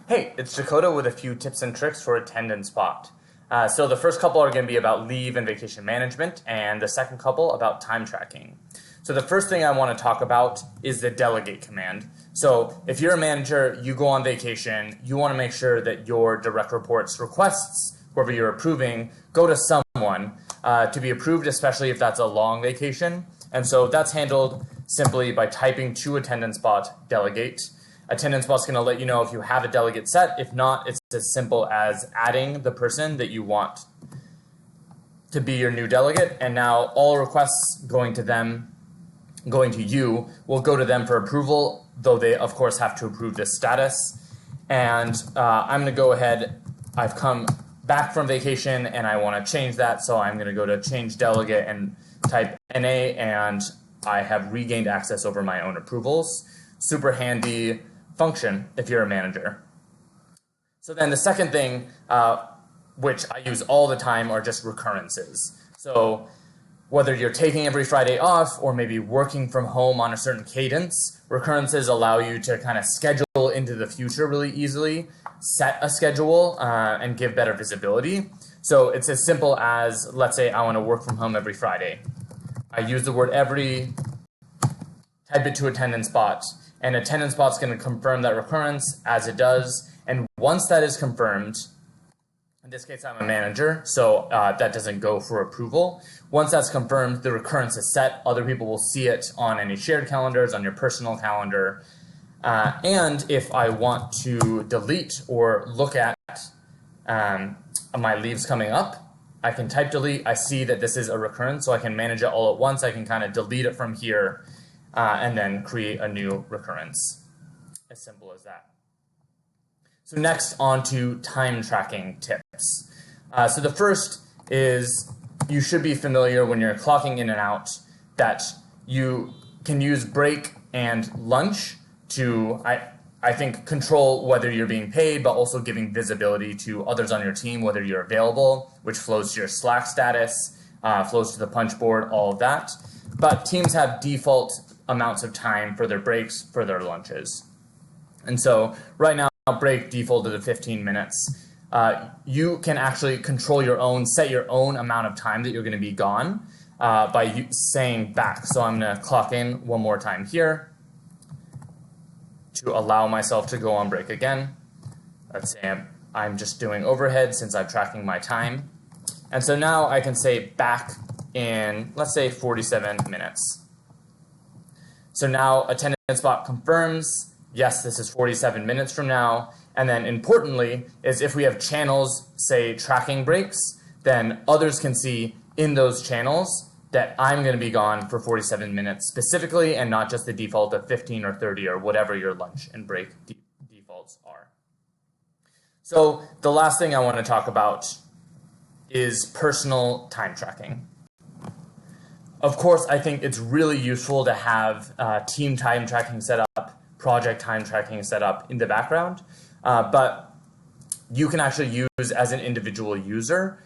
Hey, it's Dakota with a few tips and tricks for AttendanceBot. So the first couple are going to be about leave and vacation management, and the second couple about time tracking. So the first thing I want to talk about is the delegate command. So if you're a manager, you go on vacation, you want to make sure that your direct reports requests, whoever you're approving, go to someone to be approved, especially if that's a long vacation. And so that's handled simply by typing to AttendanceBot delegate. AttendanceBot's going to let you know if you have a delegate set. If not, it's as simple as adding the person that you want to be your new delegate. And now all requests going to you will go to them for approval, though they, of course, have to approve this status. And I'm going to go ahead. I've come back from vacation, and I want to change that. So I'm going to go to Change Delegate and type NA, and I have regained access over my own approvals. Super handy function if you're a manager. So then the second thing, which I use all the time, are just recurrences. So whether you're taking every Friday off or maybe working from home on a certain cadence, recurrences allow you to kind of schedule into the future really easily, set a schedule, and give better visibility. So it's as simple as, let's say I want to work from home every Friday. I use the word every, type it to AttendanceBot, and AttendanceBot's going to confirm that recurrence as it does. And once that is confirmed, in this case I'm a manager, so that doesn't go for approval. Once that's confirmed, the recurrence is set. Other people will see it on any shared calendars, on your personal calendar. And if I want to delete or look at my leaves coming up, I can type delete. I see that this is a recurrence, so I can manage it all at once. I can kind of delete it from here and then create a new recurrence. As simple as that. So next, on to time tracking tips. So the first is you should be familiar when you're clocking in and out that you can use break and lunch to, I think, control whether you're being paid, but also giving visibility to others on your team, whether you're available, which flows to your Slack status, flows to the punch board, all of that. But teams have default amounts of time for their breaks, for their lunches. And so right now, break defaulted to 15 minutes. You can actually control your own, set your own amount of time that you're going to be gone by saying back. So I'm going to clock in one more time here to allow myself to go on break again. Let's say I'm just doing overhead since I'm tracking my time. And so now I can say back in, let's say, 47 minutes. So now AttendanceBot confirms, yes, this is 47 minutes from now. And then importantly is if we have channels, say tracking breaks, then others can see in those channels that I'm going to be gone for 47 minutes specifically, and not just the default of 15 or 30 or whatever your lunch and break defaults are. So the last thing I want to talk about is personal time tracking. Of course, I think it's really useful to have team time tracking set up, project time tracking set up in the background, but you can actually use as an individual user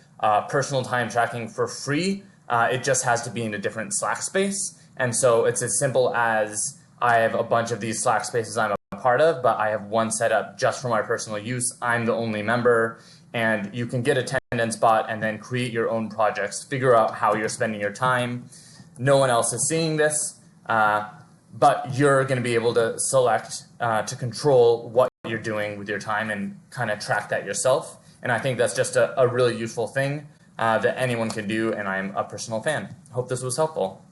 personal time tracking for free. It just has to be in a different Slack space, and so it's as simple as I have a bunch of these Slack spaces I'm a part of, but I have one set up just for my personal use. I'm the only member, and you can get AttendanceBot and then create your own projects, figure out how you're spending your time. No one else is seeing this, but you're going to be able to select to control what you're doing with your time and kind of track that yourself. And I think that's just a really useful thing that anyone can do, and I'm a personal fan. Hope this was helpful.